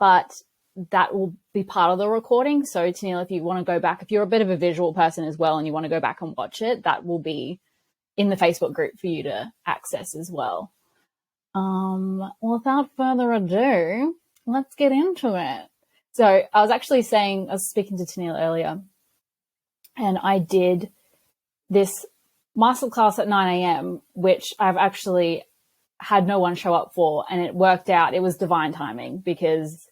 but that will be part of the recording. So Tennille, if you want to go back, if you're a bit of a visual person as well and you want to go back and watch it, that will be in the Facebook group for you to access as well. Without further ado, let's get into it. So I was speaking to Tennille earlier, and I did this masterclass at 9 a.m., which I've actually had no one show up for, and it worked out. It was divine timing because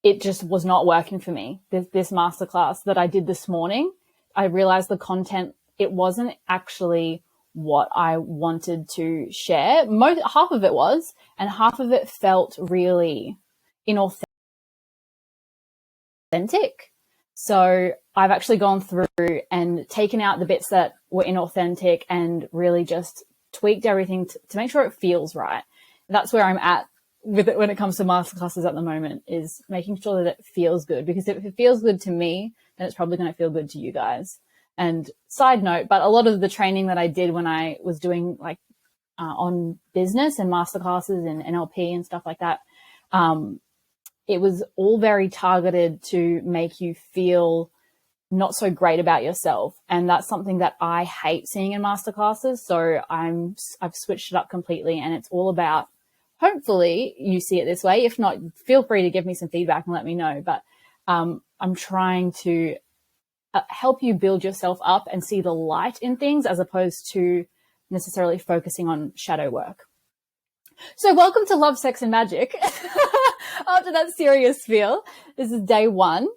it just was not working for me. This masterclass that I did this morning, I realized the content, it wasn't actually what I wanted to share. Half of it was, and half of it felt really inauthentic. So I've actually gone through and taken out the bits that were inauthentic and really just tweaked everything to make sure it feels right. That's where I'm at with it when it comes to masterclasses at the moment, is making sure that it feels good, because if it feels good to me, then it's probably going to feel good to you guys. And side note, but a lot of the training that I did when I was doing on business and masterclasses and NLP and stuff like that, it was all very targeted to make you feel not so great about yourself. And that's something that I hate seeing in masterclasses. So I've switched it up completely, and it's all about, hopefully you see it this way. If not, feel free to give me some feedback and let me know. But I'm trying to help you build yourself up and see the light in things, as opposed to necessarily focusing on shadow work. So welcome to Love, Sex and Magic. After that serious feel, this is day 1,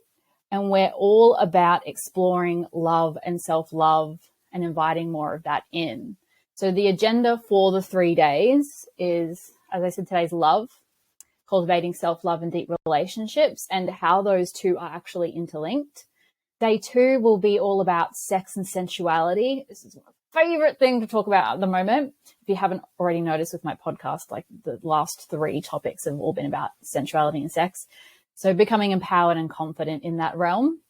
and we're all about exploring love and self-love and inviting more of that in. So the agenda for the 3 days is, as I said, today's love, cultivating self-love and deep relationships, and how those two are actually interlinked. Day 2 will be all about sex and sensuality. This is my favorite thing to talk about at the moment. If you haven't already noticed with my podcast, the last 3 topics have all been about sensuality and sex. So becoming empowered and confident in that realm.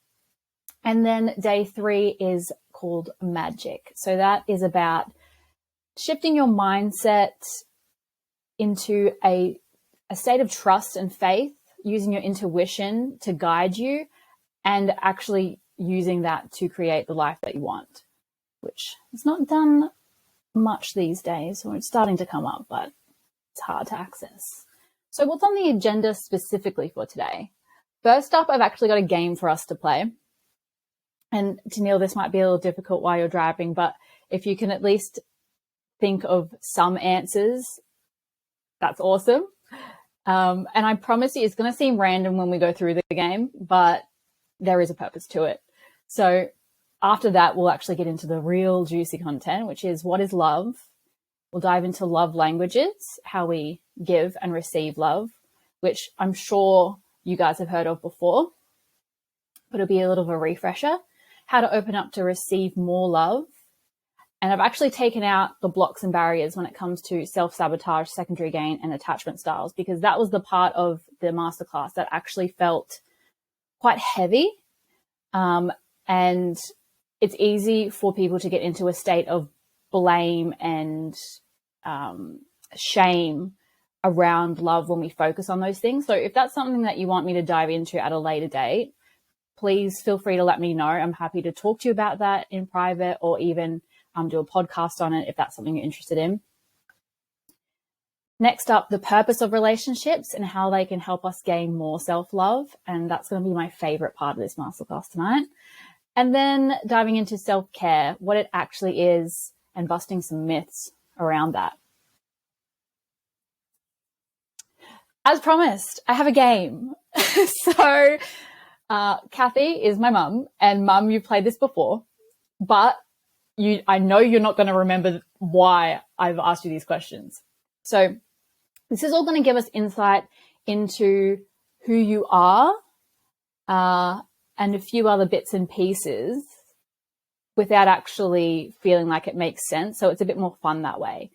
And then day 3 is called magic. So that is about shifting your mindset into a state of trust and faith, using your intuition to guide you, and actually using that to create the life that you want, which is not done much these days, or it's starting to come up, but it's hard to access. So what's on the agenda specifically for today? First up, I've actually got a game for us to play. And Tennille, this might be a little difficult while you're driving, but if you can at least think of some answers, that's awesome. And I promise you, it's going to seem random when we go through the game, but there is a purpose to it. So after that, we'll actually get into the real juicy content, which is, what is love? We'll dive into love languages, how we give and receive love, which I'm sure you guys have heard of before, but it'll be a little of a refresher. How to open up to receive more love. And I've actually taken out the blocks and barriers when it comes to self-sabotage, secondary gain, and attachment styles, because that was the part of the masterclass that actually felt quite heavy. And it's easy for people to get into a state of blame and shame around love when we focus on those things. So if that's something that you want me to dive into at a later date, please feel free to let me know. I'm happy to talk to you about that in private, or even do a podcast on it if that's something you're interested in. Next up, the purpose of relationships and how they can help us gain more self-love. And that's going to be my favorite part of this masterclass tonight. And then diving into self-care, what it actually is, and busting some myths around that. As promised, I have a game. So Kathy is my mum, and mum, you've played this before, but I know you're not going to remember why I've asked you these questions. So this is all going to give us insight into who you are and a few other bits and pieces without actually feeling like it makes sense. So it's a bit more fun that way.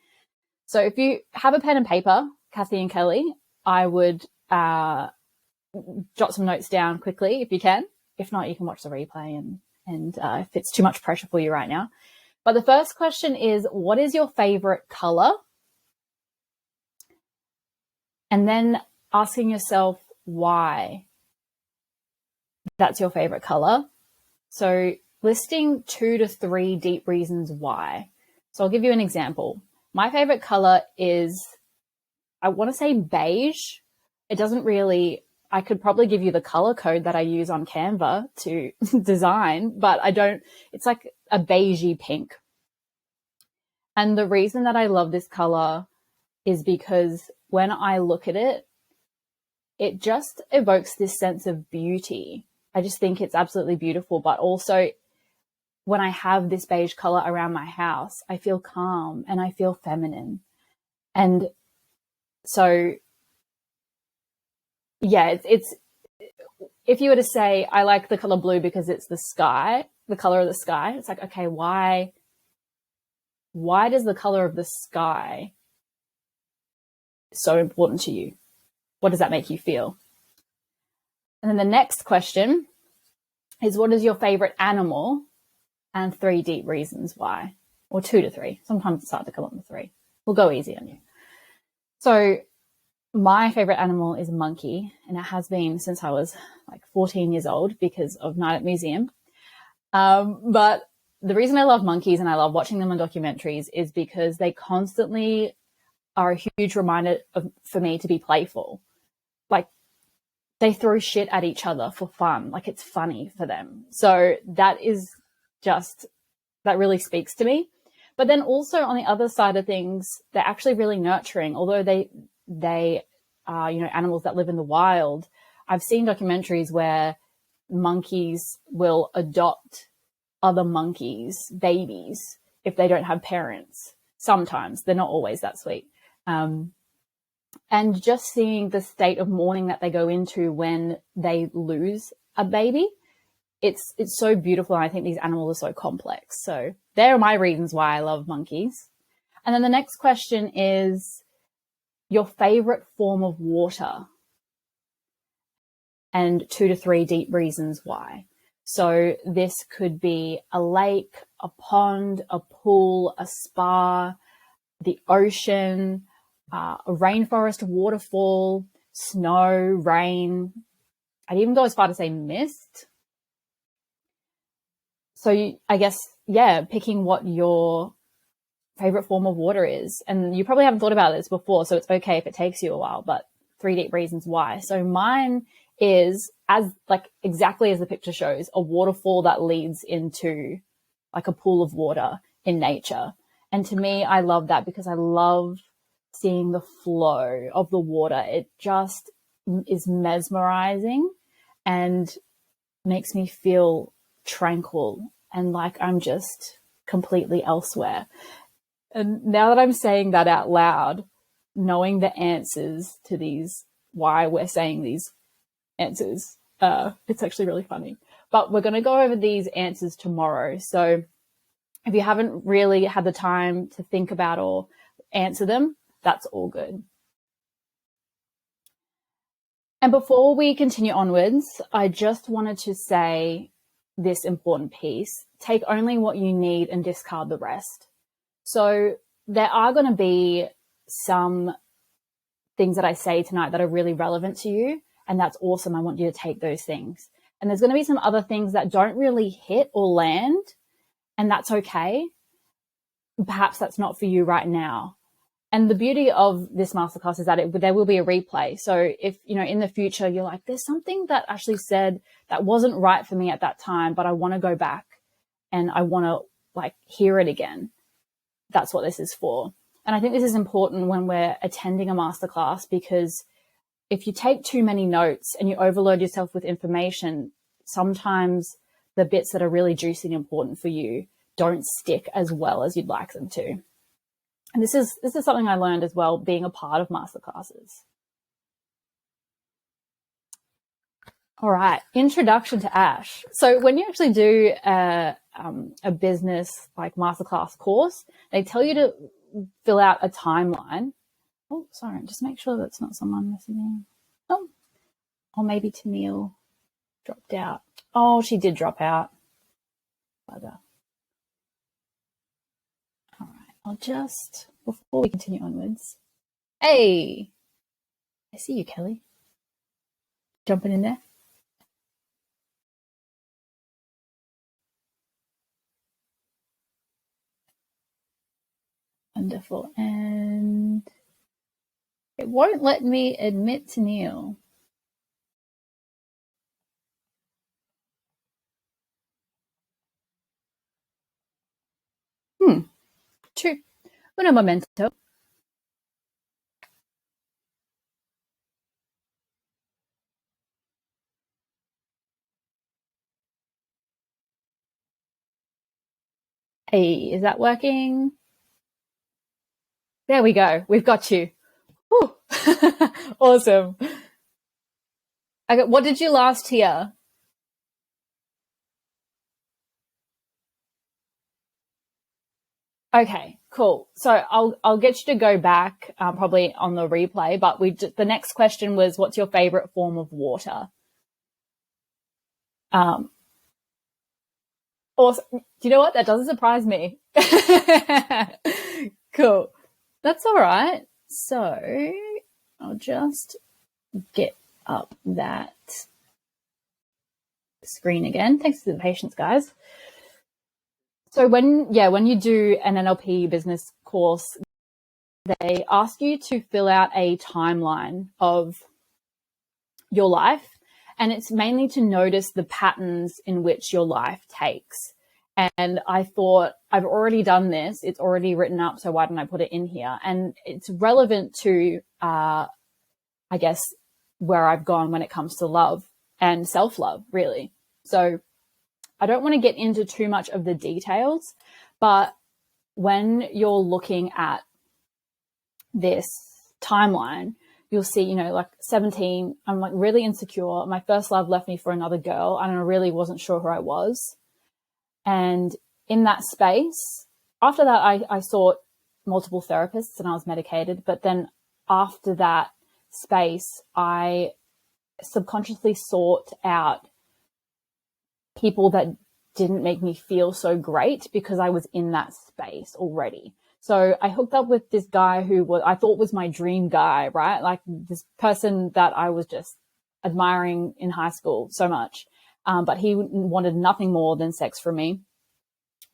So if you have a pen and paper, Kathy and Kelly, I would jot some notes down quickly if you can. If not, you can watch the replay and if it's too much pressure for you right now. But the first question is, what is your favorite color? And then asking yourself why that's your favorite color. So listing 2 to 3 deep reasons why. So I'll give you an example. My favorite color is, I want to say beige. It doesn't really, I could probably give you the color code that I use on Canva to design, but I don't, it's like a beigey pink. And the reason that I love this color is because when I look at it, it just evokes this sense of beauty. I just think it's absolutely beautiful, but also when I have this beige color around my house, I feel calm and I feel feminine. And so, yeah, it's if you were to say, I like the color blue because it's the sky, the color of the sky, it's like, okay, why does the color of the sky so important to you? What does that make you feel? And then the next question is, what is your favorite animal? And 3 deep reasons why, or 2 to 3. Sometimes it's hard to come up with 3. We'll go easy on you. So my favorite animal is a monkey, and it has been since I was like 14 years old because of Night at Museum. But the reason I love monkeys and I love watching them on documentaries is because they constantly are a huge reminder for me to be playful. Like, they throw shit at each other for fun. Like, it's funny for them. So that is just, that really speaks to me. But then also on the other side of things, they're actually really nurturing. Although they are, animals that live in the wild, I've seen documentaries where monkeys will adopt other monkeys' babies if they don't have parents. Sometimes. They're not always that sweet. And just seeing the state of mourning that they go into when they lose a baby, it's so beautiful. And I think these animals are so complex. So there are my reasons why I love monkeys. And then the next question is your favorite form of water, and 2 to 3 deep reasons why. So this could be a lake, a pond, a pool, a spa, the ocean, a rainforest waterfall, snow, rain. I'd even go as far to say mist. So I guess, yeah, picking what your favorite form of water is. And you probably haven't thought about this before, so it's okay if it takes you a while, but 3 deep reasons why. So mine is, as like exactly as the picture shows, a waterfall that leads into like a pool of water in nature. And to me, I love that because I love seeing the flow of the water. It just is mesmerizing and makes me feel tranquil and like I'm just completely elsewhere. And now that I'm saying that out loud, knowing the answers to these, why we're saying these answers, it's actually really funny. But we're going to go over these answers tomorrow. So if you haven't really had the time to think about or answer them, that's all good. And before we continue onwards, I just wanted to say this important piece. Take only what you need and discard the rest. So there are going to be some things that I say tonight that are really relevant to you, and that's awesome. I want you to take those things. And there's going to be some other things that don't really hit or land, and that's okay. Perhaps that's not for you right now. And the beauty of this masterclass is that there will be a replay. So if, in the future, you're like, there's something that Ashley said that wasn't right for me at that time, but I want to go back and I want to hear it again. That's what this is for. And I think this is important when we're attending a masterclass, because if you take too many notes and you overload yourself with information, sometimes the bits that are really juicy and important for you don't stick as well as you'd like them to. And this is something I learned as well, being a part of masterclasses. All right, introduction to Ash. So when you actually do a business like masterclass course, they tell you to fill out a timeline. Oh, sorry, just make sure that's not someone messaging. Oh, or maybe Tennille dropped out. Oh, she did drop out. Bugger. All right, I'll just, before we continue onwards. Hey, I see you, Kelly. Jumping in there. Wonderful. And it won't let me admit to Neil. True. Uno momento. Hey, is that working? There we go. We've got you. Awesome. Okay, what did you last hear? Okay, cool. So I'll get you to go back probably on the replay, but the next question was, what's your favorite form of water? Awesome. Do you know what? That doesn't surprise me. Cool. That's all right. So I'll just get up that screen again. Thanks for the patience, guys. So when you do an NLP business course, they ask you to fill out a timeline of your life, and it's mainly to notice the patterns in which your life takes. And I thought, I've already done this. It's already written up, so why don't I put it in here? And it's relevant to, I guess, where I've gone when it comes to love and self-love, really. So I don't want to get into too much of the details, but when you're looking at this timeline, you'll see, like 17, I'm like really insecure. My first love left me for another girl, and I really wasn't sure who I was. And in that space, after that, I sought multiple therapists and I was medicated. But then after that space, I subconsciously sought out people that didn't make me feel so great because I was in that space already. So I hooked up with this guy who I thought was my dream guy, right? Like this person that I was just admiring in high school so much. But he wanted nothing more than sex from me.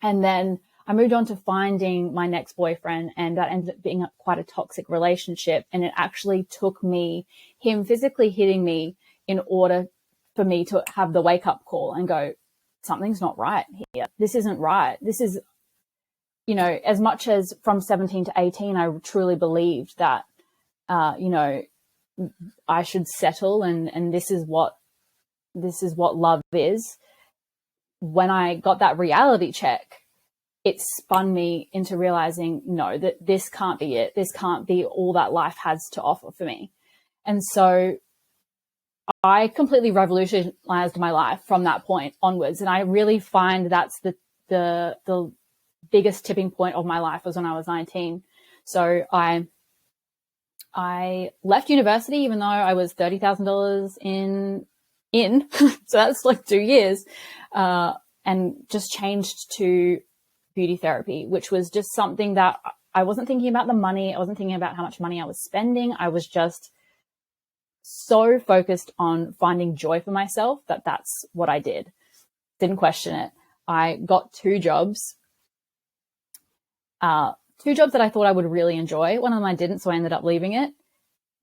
And then I moved on to finding my next boyfriend, and that ended up being quite a toxic relationship. And it actually took him physically hitting me in order for me to have the wake up call and go, something's not right here. This isn't right. This is, as much as from 17 to 18, I truly believed that, I should settle and this is what love is. When I got that reality check, it spun me into realizing, no, that this can't be it. This can't be all that life has to offer for me. And so I completely revolutionized my life from that point onwards. And I really find that's the biggest tipping point of my life was when I was 19. So I left university, even though I was $30,000 in, so that's like 2 years, and just changed to beauty therapy, which was just something that I wasn't thinking about the money. I wasn't thinking about how much money I was spending. I was just so focused on finding joy for myself that's what I did. Didn't question it. I got 2 jobs, 2 jobs that I thought I would really enjoy. One of them I didn't, so I ended up leaving it.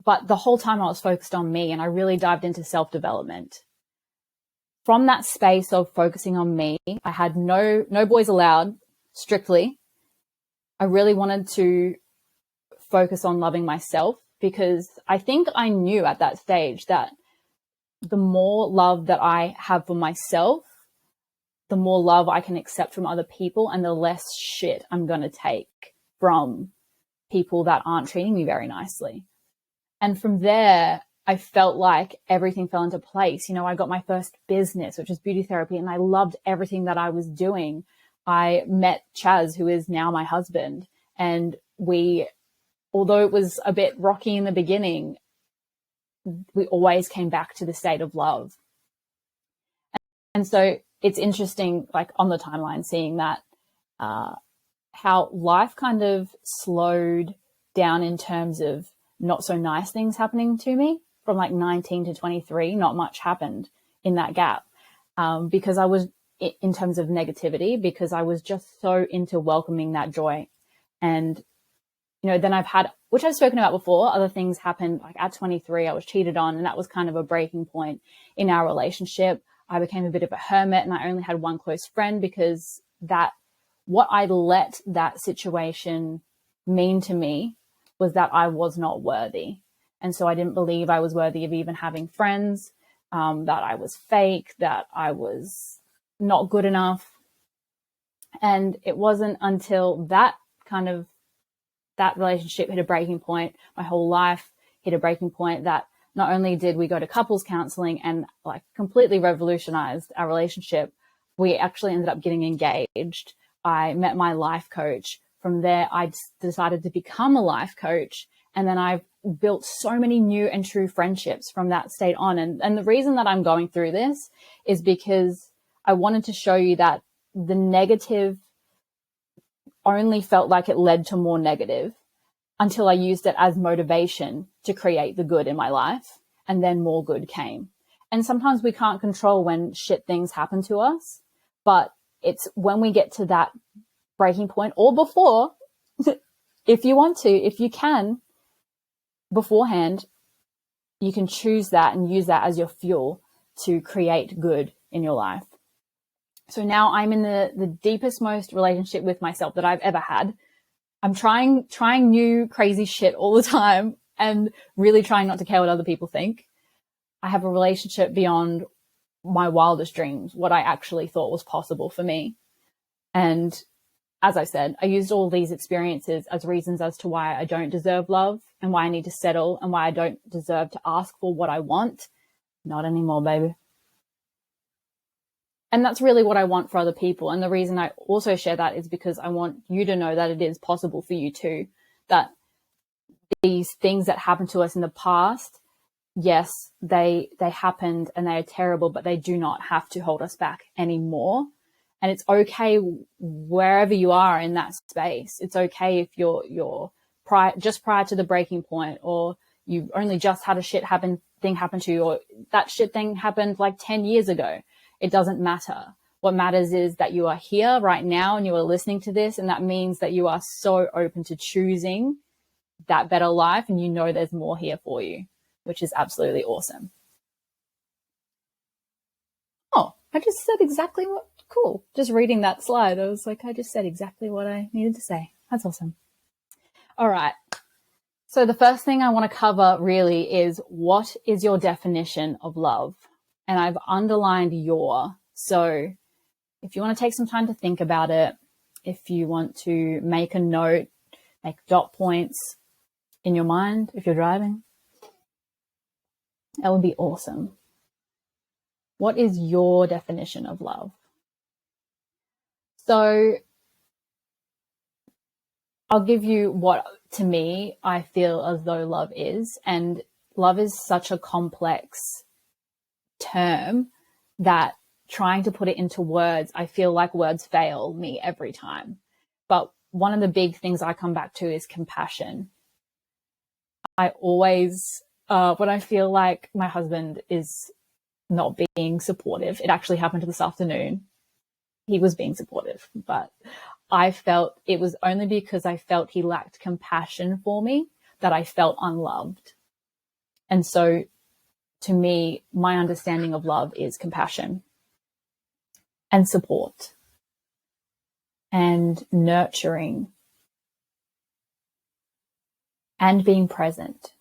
But the whole time I was focused on me, and I really dived into self-development. From that space of focusing on me, I had no boys allowed, strictly. I really wanted to focus on loving myself, because I think I knew at that stage that the more love that I have for myself, the more love I can accept from other people, and the less shit I'm going to take from people that aren't treating me very nicely. And from there, I felt like everything fell into place. I got my first business, which was beauty therapy, and I loved everything that I was doing. I met Chaz, who is now my husband, and although it was a bit rocky in the beginning, we always came back to the state of love. And so it's interesting, like on the timeline, seeing that, how life kind of slowed down in terms of not so nice things happening to me. From like 19 to 23, not much happened in that gap, because I was, in terms of negativity, because I was just so into welcoming that joy. And, then I've had, which I've spoken about before, other things happened. Like at 23, I was cheated on, and that was kind of a breaking point in our relationship. I became a bit of a hermit, and I only had one close friend, because what I let that situation mean to me was that I was not worthy. And so I didn't believe I was worthy of even having friends, that I was fake, that I was not good enough. And it wasn't until that relationship hit a breaking point, my whole life hit a breaking point, that not only did we go to couples counseling and like completely revolutionized our relationship, we actually ended up getting engaged. I met my life coach. From there, I decided to become a life coach. And then I've built so many new and true friendships from that state on. And the reason that I'm going through this is because I wanted to show you that the negative only felt like it led to more negative until I used it as motivation to create the good in my life. And then more good came. And sometimes we can't control when shit things happen to us, but it's when we get to that breaking point, or before, if you want to, if you can, beforehand, you can choose that and use that as your fuel to create good in your life. So now I'm in the deepest, most relationship with myself that I've ever had. I'm trying new crazy shit all the time and really trying not to care what other people think. I have a relationship beyond my wildest dreams, what I actually thought was possible for me. And as I said, I used all these experiences as reasons as to why I don't deserve love and why I need to settle and why I don't deserve to ask for what I want. Not anymore, baby. And that's really what I want for other people. And the reason I also share that is because I want you to know that it is possible for you too, that these things that happened to us in the past, yes, they happened and they are terrible, but they do not have to hold us back anymore. And it's okay wherever you are in that space. It's okay if you're just prior to the breaking point, or you only just had a thing happen to you, or that shit thing happened like 10 years ago. It doesn't matter. What matters is that you are here right now and you are listening to this. And that means that you are so open to choosing that better life, and you know there's more here for you, which is absolutely awesome. Oh, I just said exactly what, cool. Just reading that slide, I was like, I just said exactly what I needed to say. That's awesome. All right. So the first thing I want to cover really is, what is your definition of love? And I've underlined your. So if you want to take some time to think about it, if you want to make a note, make dot points in your mind, if you're driving, that would be awesome. What is your definition of love? So I'll give you what, to me, I feel as though love is. And love is such a complex term that trying to put it into words, I feel like words fail me every time. But one of the big things I come back to is compassion. I always, when I feel like my husband is not being supportive, it actually happened this afternoon. He was being supportive, but I felt it was only because I felt he lacked compassion for me that I felt unloved. And so to me, my understanding of love is compassion and support and nurturing and being present.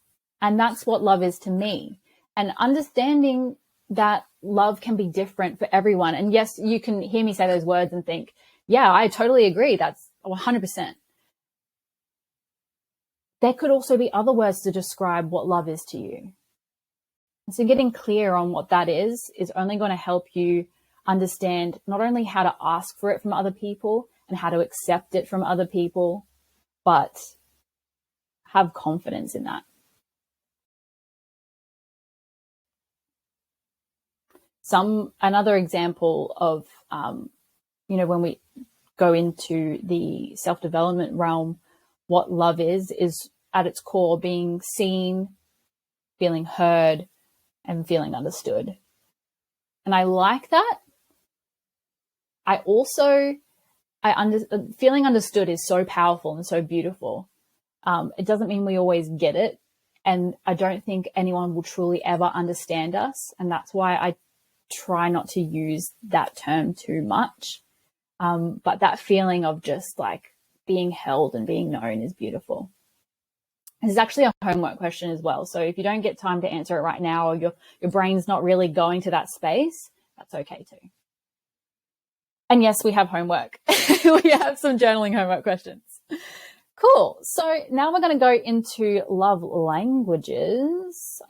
And that's what love is to me. And understanding that love can be different for everyone. And yes, you can hear me say those words and think, yeah, I totally agree. That's 100%. There could also be other words to describe what love is to you. So getting clear on what that is only going to help you understand not only how to ask for it from other people and how to accept it from other people, but have confidence in that. Another example of, when we go into the self-development realm, what love is at its core being seen, feeling heard, and feeling understood. And I like that. Feeling understood is so powerful and so beautiful. It doesn't mean we always get it. And I don't think anyone will truly ever understand us. And that's why I try not to use that term too much. But that feeling of just like being held and being known is beautiful. This is actually a homework question as well. So if you don't get time to answer it right now, or your brain's not really going to that space, that's okay too. And yes, we have homework. We have some journaling homework questions. Cool. So now we're going to go into love languages.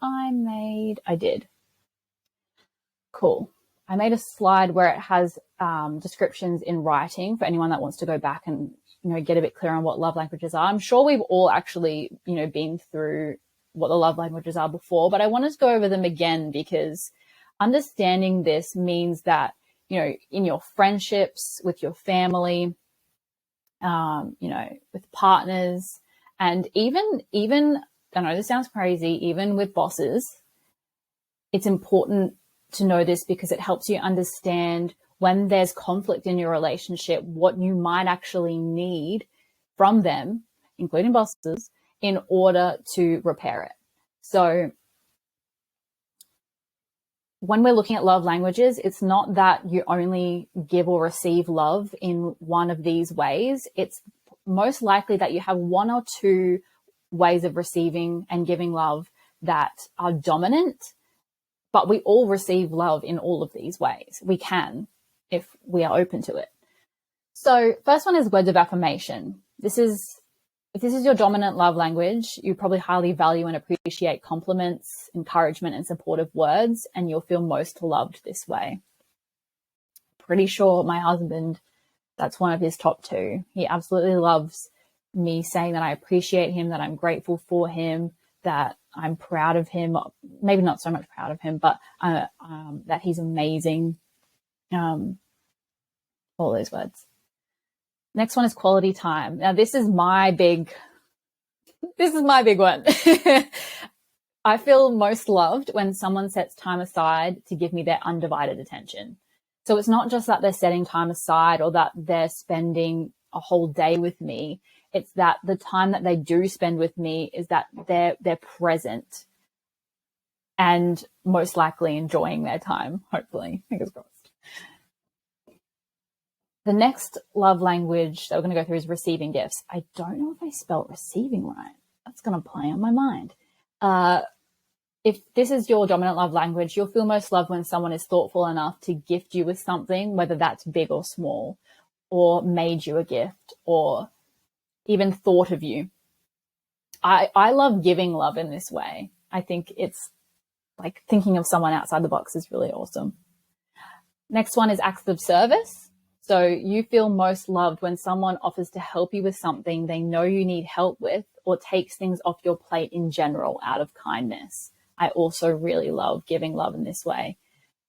I did. Cool. I made a slide where it has descriptions in writing for anyone that wants to go back and, get a bit clear on what love languages are. I'm sure we've all actually, been through what the love languages are before, but I want to go over them again because understanding this means that, in your friendships, with your family, with partners, and even, I know this sounds crazy, even with bosses, it's important to know this because it helps you understand when there's conflict in your relationship, what you might actually need from them, including bosses, in order to repair it. So when we're looking at love languages, it's not that you only give or receive love in one of these ways. It's most likely that you have one or two ways of receiving and giving love that are dominant, but we all receive love in all of these ways. We can, if we are open to it. So first one is words of affirmation. If this is your dominant love language, you probably highly value and appreciate compliments, encouragement, and supportive words, and you'll feel most loved this way. Pretty sure my husband, that's one of his top two. He absolutely loves me saying that I appreciate him, that I'm grateful for him, that I'm proud of him, maybe not so much proud of him, but that he's amazing. All those words. Next one is quality time. Now, this is my big one. I feel most loved when someone sets time aside to give me their undivided attention. So it's not just that they're setting time aside or that they're spending a whole day with me. It's that the time that they do spend with me is that they're present and most likely enjoying their time, hopefully. Fingers crossed. The next love language that we're going to go through is receiving gifts. I don't know if I spelled receiving right. That's going to play on my mind. If this is your dominant love language, you'll feel most loved when someone is thoughtful enough to gift you with something, whether that's big or small, or made you a gift, or even thought of you. I love giving love in this way. I think it's like thinking of someone outside the box is really awesome. Next one is acts of service. So you feel most loved when someone offers to help you with something they know you need help with, or takes things off your plate in general out of kindness. I also really love giving love in this way.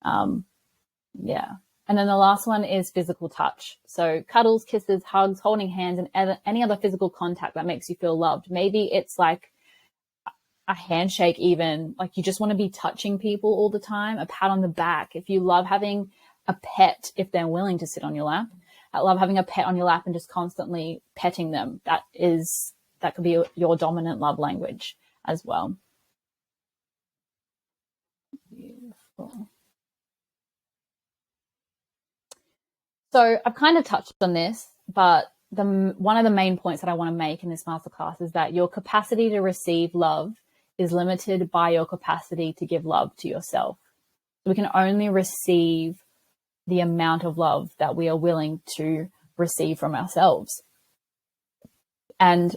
Yeah. And then the last one is physical touch. So cuddles, kisses, hugs, holding hands, and any other physical contact that makes you feel loved. Maybe it's like a handshake even, like you just want to be touching people all the time, a pat on the back. If you love having a pet, if they're willing to sit on your lap, I love having a pet on your lap and just constantly petting them. That could be your dominant love language as well. Beautiful. So I've kind of touched on this, but one of the main points that I want to make in this masterclass is that your capacity to receive love is limited by your capacity to give love to yourself. We can only receive the amount of love that we are willing to receive from ourselves. And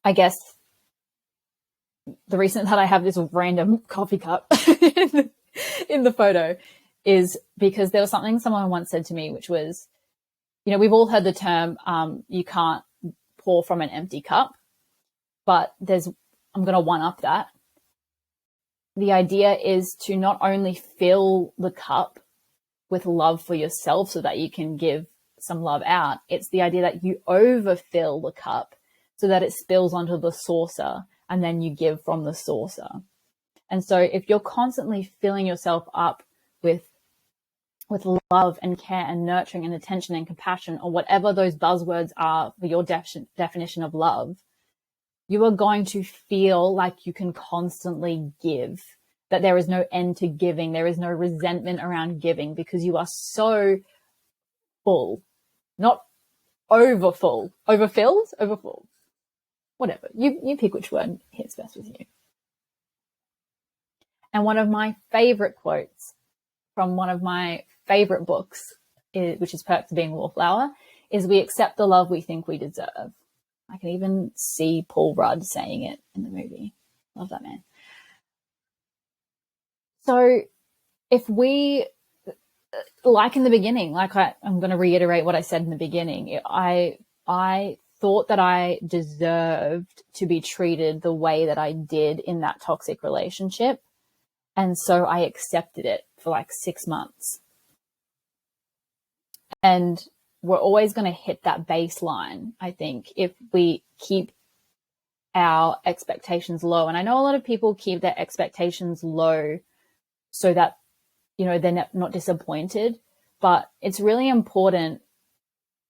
I guess the reason that I have this random coffee cup in the photo is because there was something someone once said to me, which was, we've all heard the term, you can't pour from an empty cup, but I'm going to one up that. The idea is to not only fill the cup with love for yourself so that you can give some love out. It's the idea that you overfill the cup so that it spills onto the saucer and then you give from the saucer. And so if you're constantly filling yourself up with love and care and nurturing and attention and compassion, or whatever those buzzwords are for your definition of love, you are going to feel like you can constantly give, that there is no end to giving. There is no resentment around giving because you are so full, not overfull, overfull, whatever. You pick which word hits best with you. And one of my favorite quotes from one of my favorite books, which is Perks of Being a Wallflower, is we accept the love we think we deserve. I can even see Paul Rudd saying it in the movie. Love that man. So if we, like in the beginning, I'm going to reiterate what I said in the beginning. I thought that I deserved to be treated the way that I did in that toxic relationship. And so I accepted it for like 6 months. And we're always going to hit that baseline, I think, if we keep our expectations low. And I know a lot of people keep their expectations low so that, they're not disappointed. But it's really important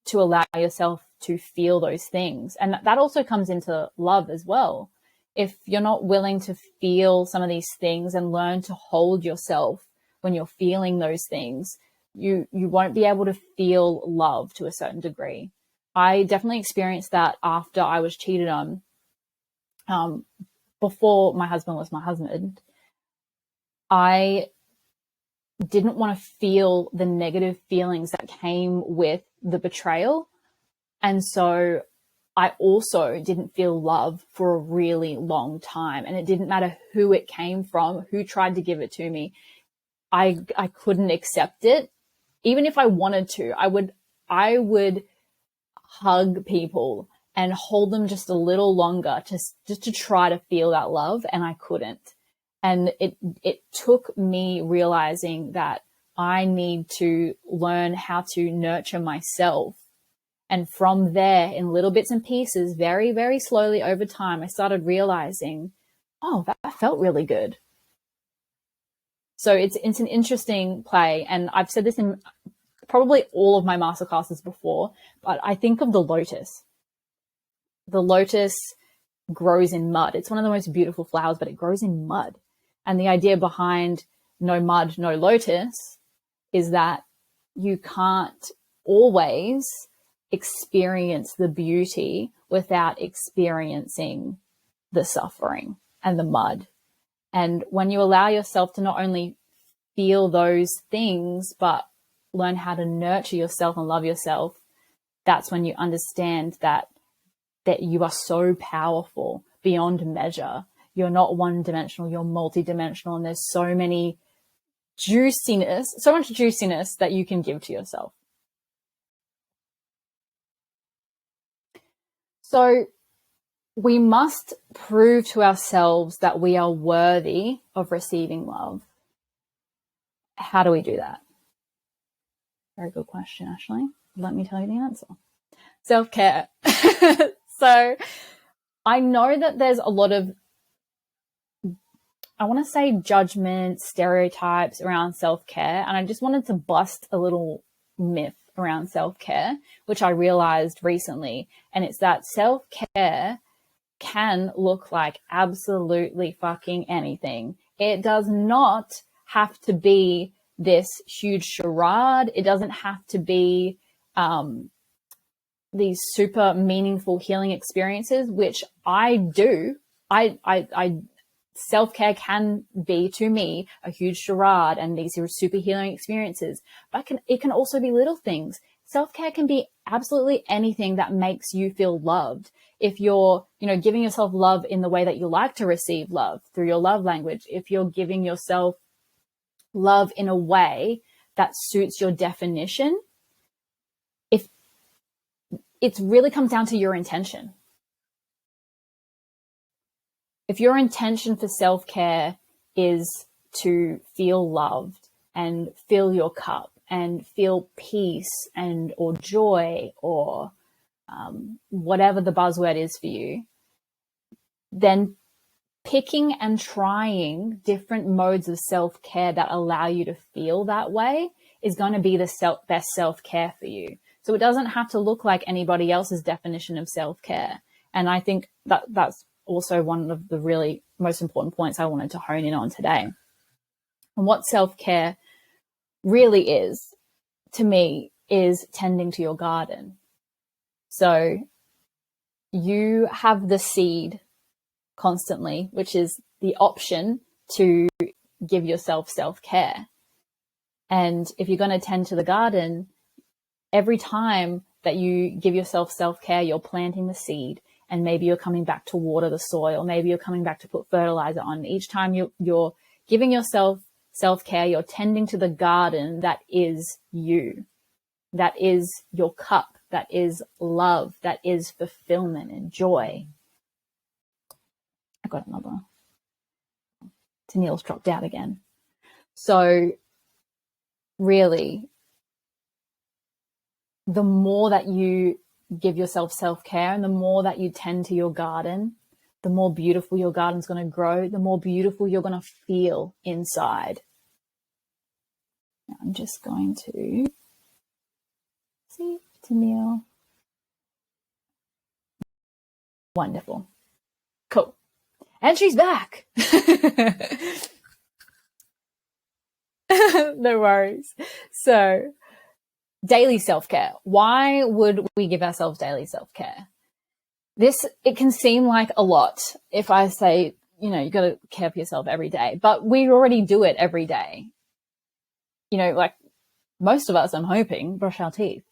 to allow yourself to feel those things. And that also comes into love as well. If you're not willing to feel some of these things and learn to hold yourself when you're feeling those things, you won't be able to feel love to a certain degree. I definitely experienced that after I was cheated on. Before my husband was my husband, I didn't want to feel the negative feelings that came with the betrayal. And so I also didn't feel love for a really long time. And it didn't matter who it came from, who tried to give it to me. I couldn't accept it. Even if I wanted to, I would hug people and hold them just a little longer just to try to feel that love. And I couldn't. And it took me realizing that I need to learn how to nurture myself. And from there, in little bits and pieces, very, very slowly over time, I started realizing, oh, that felt really good. So it's an interesting play. And I've said this in probably all of my masterclasses before, but I think of the lotus. The lotus grows in mud. It's one of the most beautiful flowers, but it grows in mud. And the idea behind no mud, no lotus is that you can't always experience the beauty without experiencing the suffering and the mud. And when you allow yourself to not only feel those things, but learn how to nurture yourself and love yourself, that's when you understand that you are so powerful beyond measure. You're not one-dimensional, you're multi-dimensional, and there's so much juiciness that you can give to yourself. So we must prove to ourselves that we are worthy of receiving love. How do we do that? Very good question, Ashley. Let me tell you the answer. Self-care. So I know that there's a lot of, I want to say, judgment, stereotypes around self-care. And I just wanted to bust a little myth around self-care, which I realized recently. And it's that self-care can look like absolutely fucking anything. It does not have to be this huge charade. It doesn't have to be these super meaningful healing experiences, which I do. Self-care can be, to me, a huge charade, and these are super healing experiences. But it can also be little things. Self-care can be absolutely anything that makes you feel loved. If you're, giving yourself love in the way that you like to receive love through your love language, if you're giving yourself love in a way that suits your definition, if it really comes down to your intention. If your intention for self-care is to feel loved and fill your cup and feel peace or joy or whatever the buzzword is for you, then picking and trying different modes of self-care that allow you to feel that way is going to be the best self-care for you. So it doesn't have to look like anybody else's definition of self-care. And I think that that's also one of the really most important points I wanted to hone in on today. And what self-care really is, to me, is tending to your garden. So you have the seed constantly, which is the option to give yourself self-care. And if you're going to tend to the garden, every time that you give yourself self-care, you're planting the seed, and maybe you're coming back to water the soil. Maybe you're coming back to put fertilizer on. Each time you're giving yourself self-care, you're tending to the garden that is you, that is your cup, that is love, that is fulfillment and joy. I got another. Tennille's dropped out again. So really, the more that you give yourself self-care and the more that you tend to your garden, the more beautiful your garden's going to grow, the more beautiful you're going to feel inside. Now I'm just going to see Tennille. Wonderful. Cool. And she's back. No worries. So, daily self-care. Why would we give ourselves daily self-care? It can seem like a lot if I say, you got to care for yourself every day, but we already do it every day. Like most of us, I'm hoping, brush our teeth.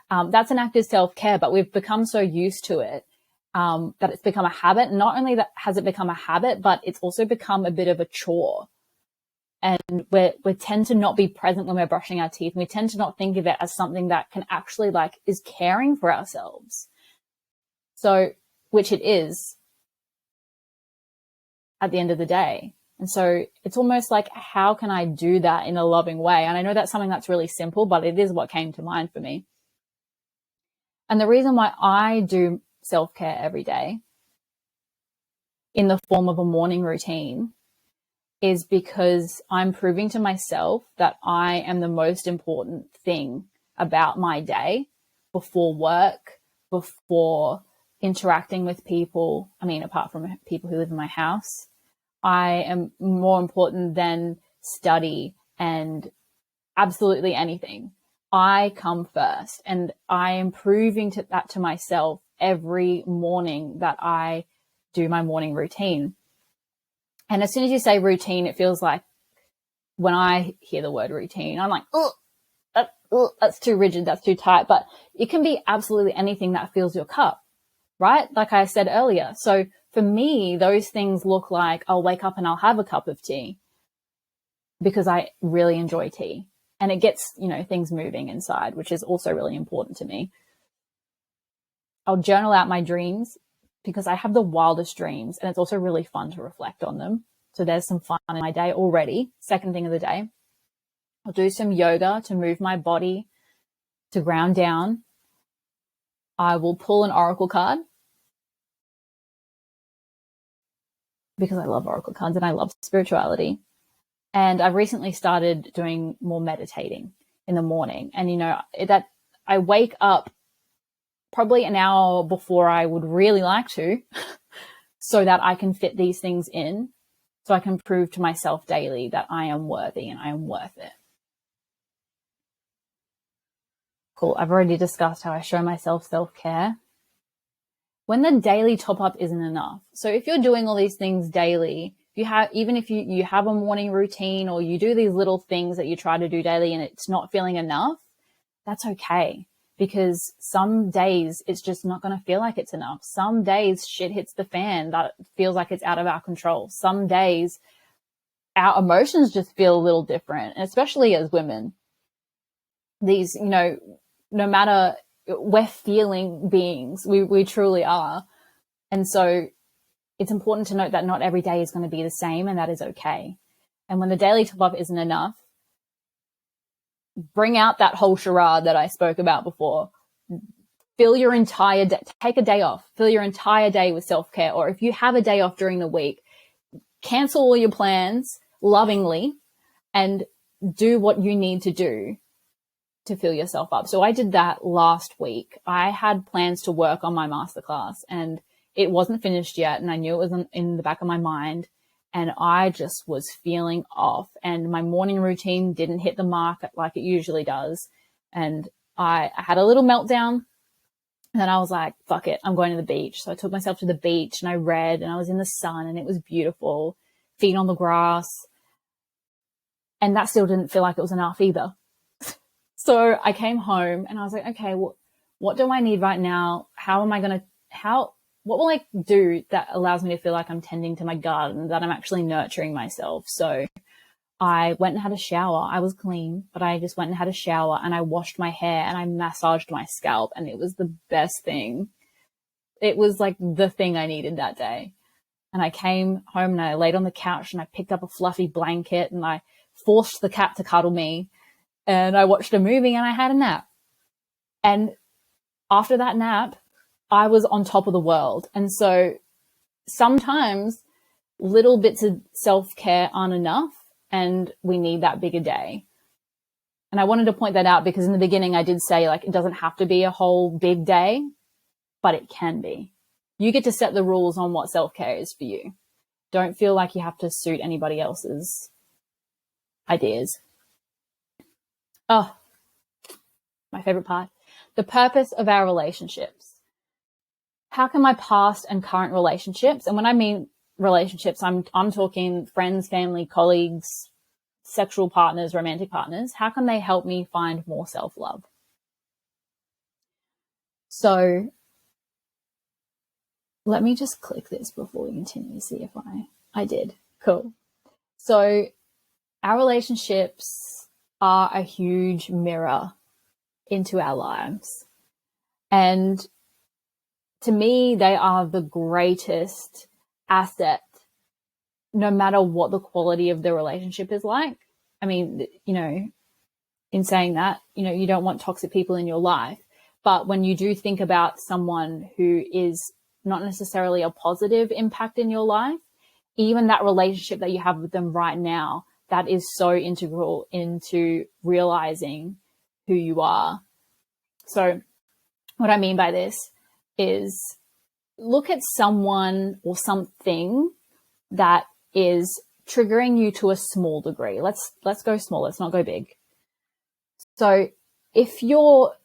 That's an act of self-care, but we've become so used to it that it's become a habit. And not only that has it become a habit, but it's also become a bit of a chore. And we tend to not be present when we're brushing our teeth. And we tend to not think of it as something that can actually is caring for ourselves. So, which it is at the end of the day. And so it's almost like, how can I do that in a loving way? And I know that's something that's really simple, but it is what came to mind for me. And the reason why I do self-care every day in the form of a morning routine is because I'm proving to myself that I am the most important thing about my day before work, before interacting with people. I mean, apart from people who live in my house, I am more important than study and absolutely anything. I come first, and I am proving that to myself every morning that I do my morning routine. And as soon as you say routine, it feels like when I hear the word routine, I'm like, that's too rigid, that's too tight. But it can be absolutely anything that fills your cup, right? Like I said earlier. So for me, those things look like I'll wake up and I'll have a cup of tea because I really enjoy tea. And it gets, things moving inside, which is also really important to me. I'll journal out my dreams because I have the wildest dreams, and it's also really fun to reflect on them. So there's some fun in my day already. Second thing of the day, I'll do some yoga to move my body, to ground down. I will pull an oracle card because I love oracle cards and I love spirituality. And I've recently started doing more meditating in the morning. And, that I wake up probably an hour before I would really like to so that I can fit these things in, so I can prove to myself daily that I am worthy and I am worth it. Cool. I've already discussed how I show myself self-care. When the daily top-up isn't enough. So if you're doing all these things daily, even if you have a morning routine or you do these little things that you try to do daily and it's not feeling enough, that's okay. Because some days it's just not going to feel like it's enough. Some days shit hits the fan that feels like it's out of our control. Some days our emotions just feel a little different, and especially as women. These, no matter, we're feeling beings. We truly are. And so it's important to note that not every day is going to be the same, and that is okay. And when the daily top-up isn't enough, bring out that whole charade that I spoke about before. fill your entire day, take a day off, fill your entire day with self-care. Or if you have a day off during the week, cancel all your plans lovingly and do what you need to do to fill yourself up. So I did that last week. I had plans to work on my masterclass and it wasn't finished yet. And I knew it was in the back of my mind. And I just was feeling off. And my morning routine didn't hit the mark like it usually does. And I had a little meltdown. And then I was like, fuck it, I'm going to the beach. So I took myself to the beach and I read and I was in the sun and it was beautiful, feet on the grass. And that still didn't feel like it was enough either. So I came home and I was like, okay, well, what do I need right now? What will I do that allows me to feel like I'm tending to my garden, that I'm actually nurturing myself? So I went and had a shower. I was clean, but I just went and had a shower and I washed my hair and I massaged my scalp and it was the best thing. It was like the thing I needed that day. And I came home and I laid on the couch and I picked up a fluffy blanket and I forced the cat to cuddle me and I watched a movie and I had a nap. And after that nap, I was on top of the world. And so sometimes little bits of self-care aren't enough and we need that bigger day. And I wanted to point that out because in the beginning I did say like it doesn't have to be a whole big day, but it can be. You get to set the rules on what self-care is for you. Don't feel like you have to suit anybody else's ideas. Oh, my favorite part. The purpose of our relationships. How can my past and current relationships, and when I mean relationships, I'm talking friends, family, colleagues, sexual partners, romantic partners, how can they help me find more self-love? So let me just click this before we continue to see if I did. Cool. So our relationships are a huge mirror into our lives. And to me, they are the greatest asset, no matter what the quality of the relationship is like. I mean, you know, in saying that, you know, you don't want toxic people in your life. But when you do think about someone who is not necessarily a positive impact in your life, even that relationship that you have with them right now, that is so integral into realizing who you are. So what I mean by this is look at someone or something that is triggering you to a small degree. Let's go small. Let's not go big. So if you're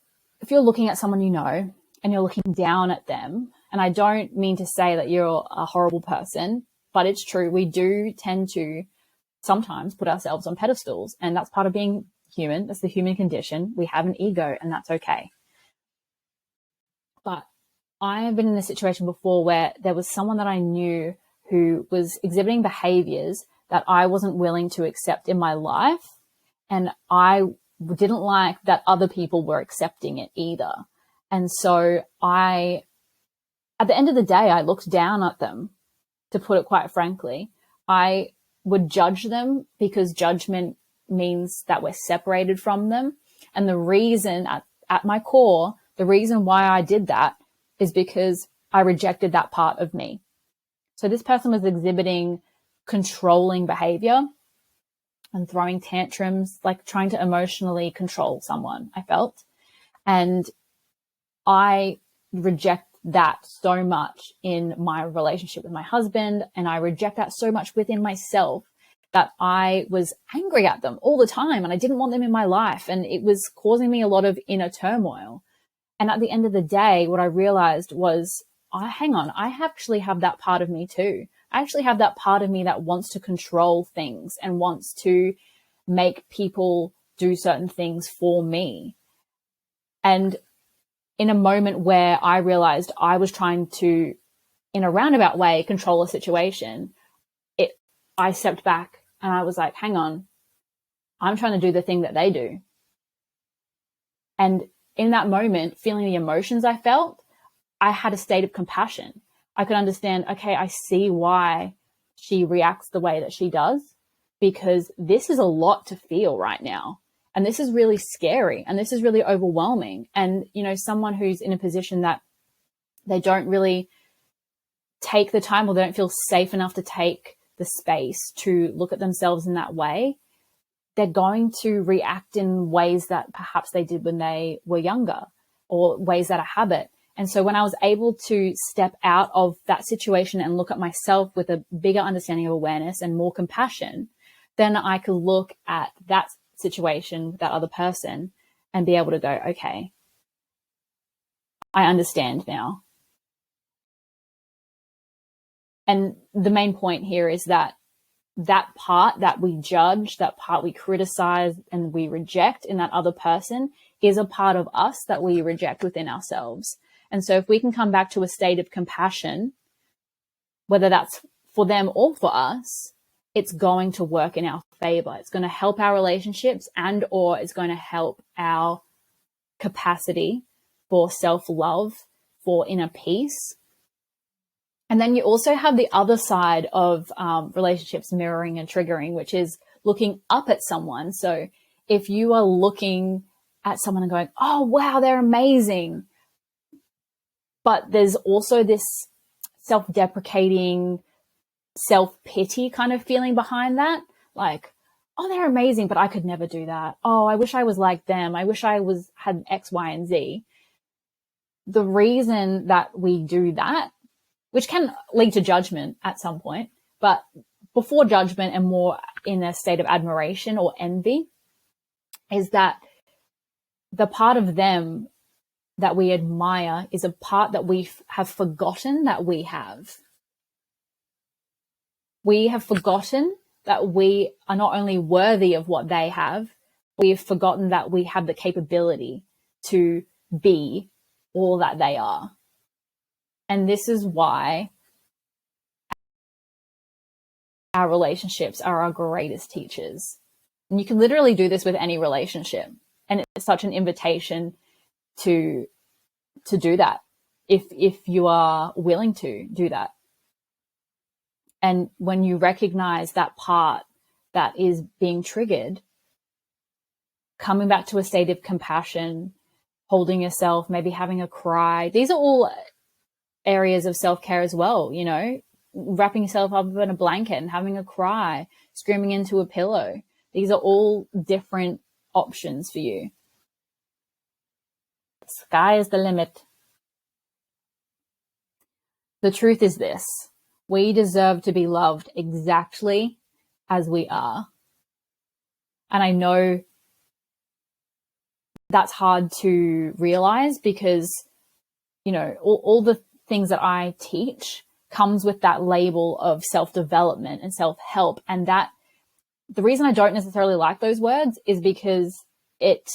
looking at someone you know and you're looking down at them, and I don't mean to say that you're a horrible person, but it's true. We do tend to sometimes put ourselves on pedestals, and that's part of being human. That's the human condition. We have an ego, and that's okay. But I have been in a situation before where there was someone that I knew who was exhibiting behaviors that I wasn't willing to accept in my life. And I didn't like that other people were accepting it either. And so at the end of the day, I looked down at them, to put it quite frankly. I would judge them because judgment means that we're separated from them. And the reason at my core, the reason why I did that is because I rejected that part of me. So this person was exhibiting controlling behavior and throwing tantrums, like trying to emotionally control someone, I felt. And I reject that so much in my relationship with my husband, and I reject that so much within myself that I was angry at them all the time and I didn't want them in my life, and it was causing me a lot of inner turmoil. And at the end of the day, what I realized was, hang on, I actually have that part of me too. I actually have that part of me that wants to control things and wants to make people do certain things for me. And in a moment where I realized I was trying to, in a roundabout way, control a situation, I stepped back and I was like, hang on, I'm trying to do the thing that they do. And in that moment, feeling the emotions I felt, I had a state of compassion. I could understand, okay, I see why she reacts the way that she does, because this is a lot to feel right now. And this is really scary, and this is really overwhelming. And, you know, someone who's in a position that they don't really take the time, or they don't feel safe enough to take the space to look at themselves in that way, they're going to react in ways that perhaps they did when they were younger, or ways that are habit. And so when I was able to step out of that situation and look at myself with a bigger understanding of awareness and more compassion, then I could look at that situation, that other person, and be able to go, okay, I understand now. And the main point here is that that part that we judge, that part we criticize and we reject in that other person is a part of us that we reject within ourselves. And so if we can come back to a state of compassion, whether that's for them or for us, it's going to work in our favor. It's going to help our relationships, and or it's going to help our capacity for self-love, for inner peace. And then you also have the other side of relationships mirroring and triggering, which is looking up at someone. So if you are looking at someone and going, oh, wow, they're amazing, but there's also this self-deprecating, self-pity kind of feeling behind that, like, oh, they're amazing, but I could never do that. Oh, I wish I was like them. I wish I had X, Y, and Z. The reason that we do that, which can lead to judgment at some point, but before judgment and more in a state of admiration or envy, is that the part of them that we admire is a part that we have forgotten that we have. We have forgotten that we are not only worthy of what they have, we have forgotten that we have the capability to be all that they are. And this is why our relationships are our greatest teachers. And you can literally do this with any relationship. And it's such an invitation to do that if you are willing to do that. And when you recognize that part that is being triggered, coming back to a state of compassion, holding yourself, maybe having a cry. These are all areas of self-care as well, you know, wrapping yourself up in a blanket and having a cry, screaming into a pillow. These are all different options for you. Sky is the limit. The truth is this: we deserve to be loved exactly as we are. And I know that's hard to realize because, you know, all the things that I teach comes with that label of self-development and self-help. And that the reason I don't necessarily like those words is because it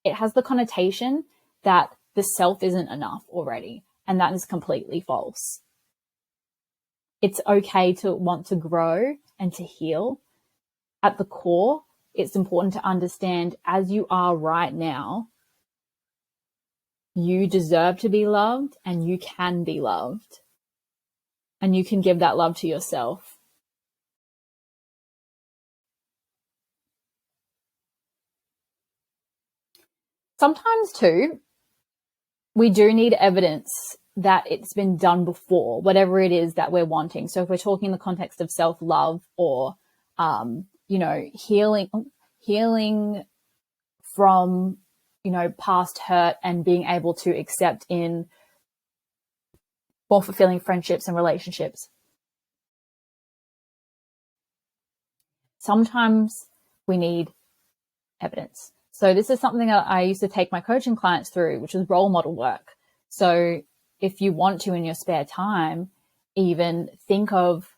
has the connotation that the self isn't enough already. And that is completely false. It's okay to want to grow and to heal. At the core, it's important to understand, as you are right now, you deserve to be loved and you can be loved. And you can give that love to yourself. Sometimes too, we do need evidence that it's been done before, whatever it is that we're wanting. So if we're talking in the context of self-love or, you know, healing from, you know, past hurt and being able to accept in more fulfilling friendships and relationships. Sometimes we need evidence. So this is something that I used to take my coaching clients through, which is role model work. So if you want to, in your spare time, even think of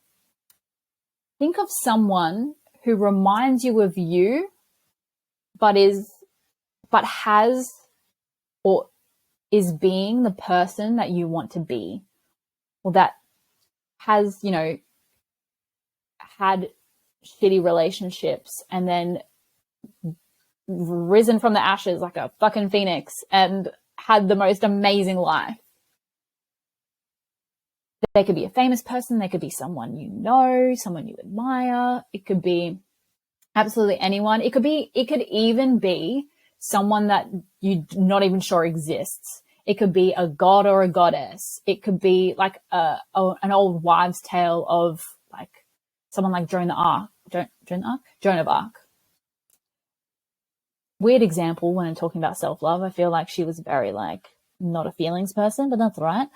someone who reminds you of you, but has or is being the person that you want to be, or that has, you know, had shitty relationships and then risen from the ashes like a fucking phoenix and had the most amazing life. They could be a famous person. They could be someone you know, someone you admire. It could be Absolutely anyone. It could even be someone that you're not even sure exists. It could be a god or a goddess. It could be like an old wives' tale of like someone like Joan of Arc. Weird example when I'm talking about self-love. I feel like she was very like not a feelings person, but that's all right.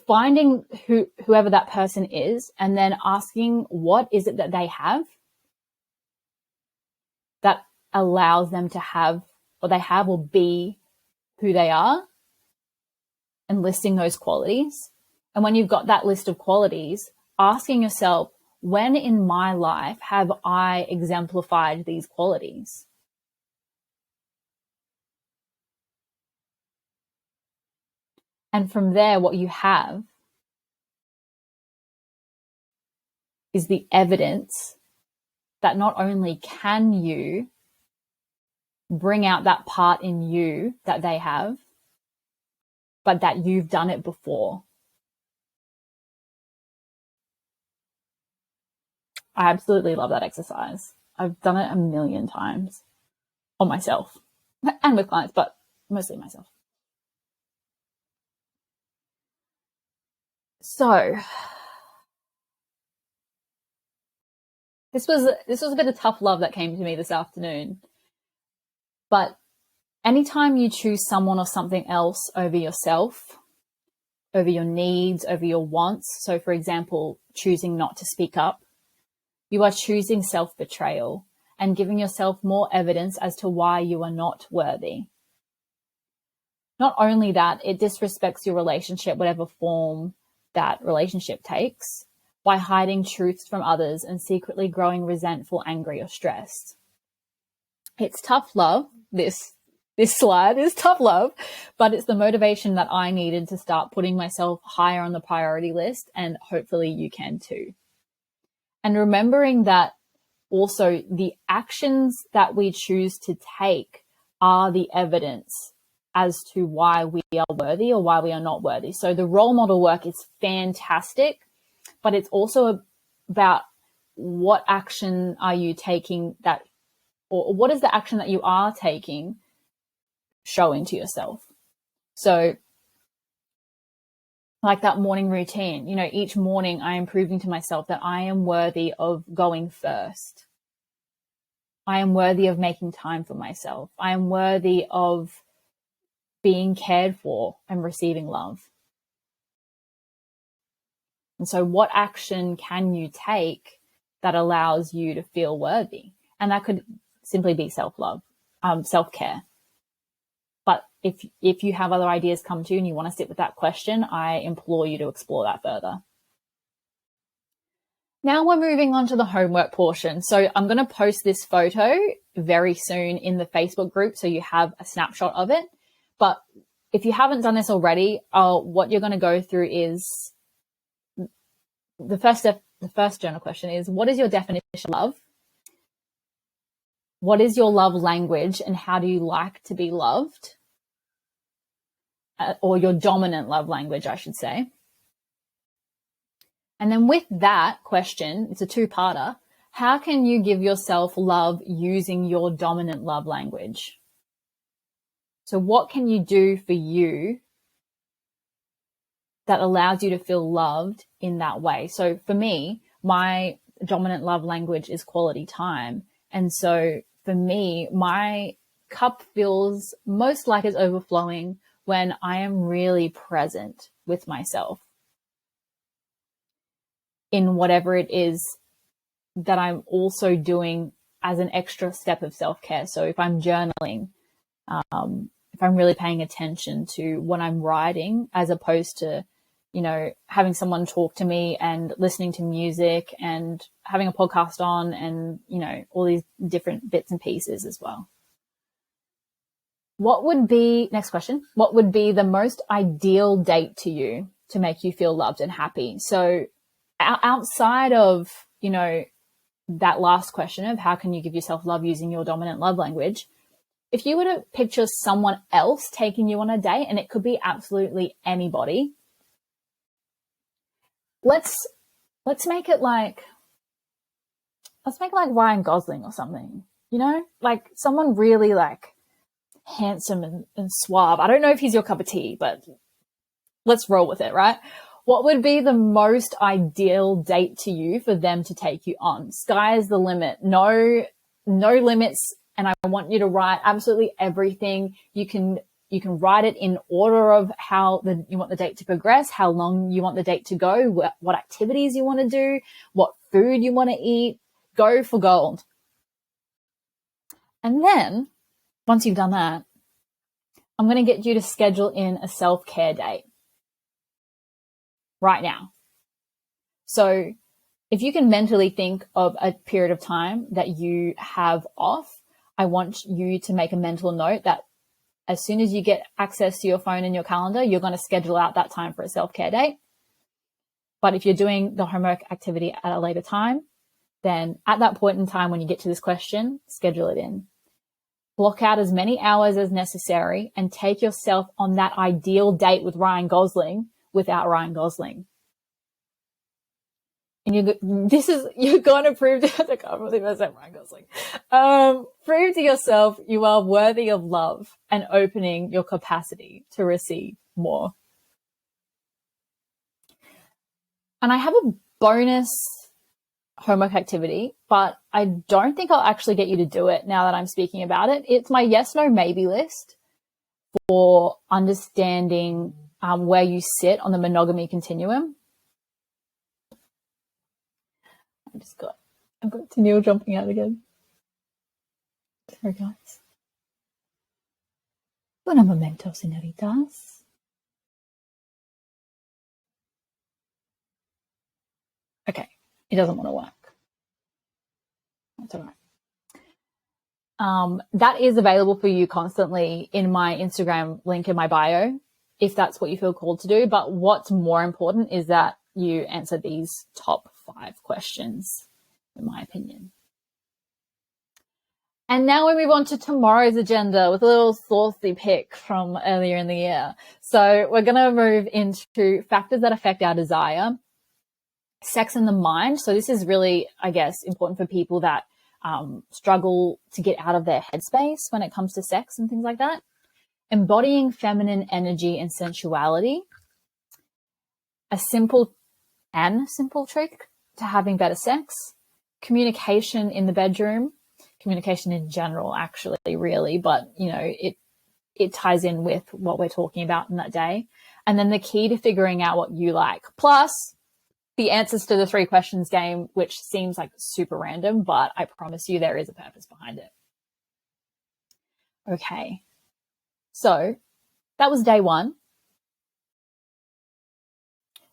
Finding whoever that person is and then asking what is it that they have that allows them to have or be who they are, and listing those qualities. And when you've got that list of qualities, asking yourself, when in my life have I exemplified these qualities? And from there, what you have is the evidence that not only can you bring out that part in you that they have, but that you've done it before. I absolutely love that exercise. I've done it a million times on myself and with clients, but mostly myself. So this was a bit of tough love that came to me this afternoon. But anytime you choose someone or something else over yourself, over your needs, over your wants, so for example, choosing not to speak up, you are choosing self-betrayal and giving yourself more evidence as to why you are not worthy. Not only that, it disrespects your relationship, whatever form that relationship takes, by hiding truths from others and secretly growing resentful, angry, or stressed. It's tough love. This slide is tough love, but it's the motivation that I needed to start putting myself higher on the priority list, and hopefully you can too. And remembering that also the actions that we choose to take are the evidence as to why we are worthy or why we are not worthy. So the role model work is fantastic, but it's also about what action are you taking that, or what is the action that you are taking showing to yourself. So like that morning routine, each morning I am proving to myself that I am worthy of going first. I am worthy of making time for myself. I am worthy of being cared for and receiving love. And so what action can you take that allows you to feel worthy? And that could simply be self-love, self-care. But if you have other ideas come to you and you want to sit with that question, I implore you to explore that further. Now we're moving on to the homework portion. So I'm going to post this photo very soon in the Facebook group so you have a snapshot of it. But if you haven't done this already, what you're going to go through is the first step. The first journal question is, what is your definition of love? What is your love language and how do you like to be loved? Or your dominant love language, I should say. And then with that question, it's a two-parter. How can you give yourself love using your dominant love language? So what can you do for you that allows you to feel loved in that way? So for me, my dominant love language is quality time. And so for me, my cup feels most like it's overflowing when I am really present with myself in whatever it is that I'm also doing as an extra step of self-care. So if I'm journaling, if I'm really paying attention to what I'm writing, as opposed to, having someone talk to me and listening to music and having a podcast on and, all these different bits and pieces as well. Next question, what would be the most ideal date to you to make you feel loved and happy? So outside of, that last question of how can you give yourself love using your dominant love language, if you were to picture someone else taking you on a date, and it could be absolutely anybody, let's make it like let's make like Ryan Gosling or something, you know, like someone really like handsome and suave. I don't know if he's your cup of tea, but let's roll with it, right? What would be the most ideal date to you for them to take you on? Sky is the limit. No limits. And I want you to write absolutely everything. You can write it in order of how you want the date to progress, how long you want the date to go, what activities you want to do, what food you want to eat. Go for gold. And then once you've done that, I'm going to get you to schedule in a self-care date right now. So if you can mentally think of a period of time that you have off, I want you to make a mental note that as soon as you get access to your phone and your calendar, you're going to schedule out that time for a self-care date. But if you're doing the homework activity at a later time, then at that point in time when you get to this question, schedule it in. Block out as many hours as necessary and take yourself on that ideal date with Ryan Gosling without Ryan Gosling. And you're going to prove to, I can't believe I said Ryan Gosling. Prove to yourself you are worthy of love and opening your capacity to receive more. And I have a bonus homework activity, but I don't think I'll actually get you to do it now that I'm speaking about it. It's my yes, no, maybe list for understanding where you sit on the monogamy continuum. I've got Tennille jumping out again. Sorry, guys. Buon momento, señoritas. Okay, it doesn't want to work. That's all right. That is available for you constantly in my Instagram link in my bio, if that's what you feel called to do. But what's more important is that you answer these top 5 questions, in my opinion. And now we move on to tomorrow's agenda with a little saucy pick from earlier in the year. So we're going to move into factors that affect our desire, sex in the mind. So this is really, I guess, important for people that struggle to get out of their headspace when it comes to sex and things like that. Embodying feminine energy and sensuality. A simple trick to having better sex. Communication in the bedroom. Communication in general, actually, really, but you know, it ties in with what we're talking about in that day. And then the key to figuring out what you like, plus the answers to the 3 questions game, which seems like super random, but I promise you there is a purpose behind it. Okay, so that was day 1.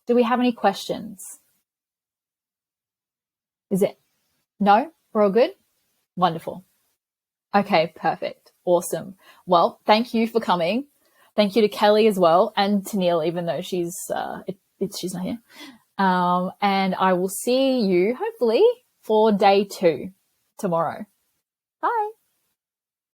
Do we have any questions? Is it no? We're all good? Wonderful. Okay, perfect. Awesome. Well, thank you for coming. Thank you to Kelly as well, and Tennille, even though she's not here. And I will see you hopefully for day 2 tomorrow.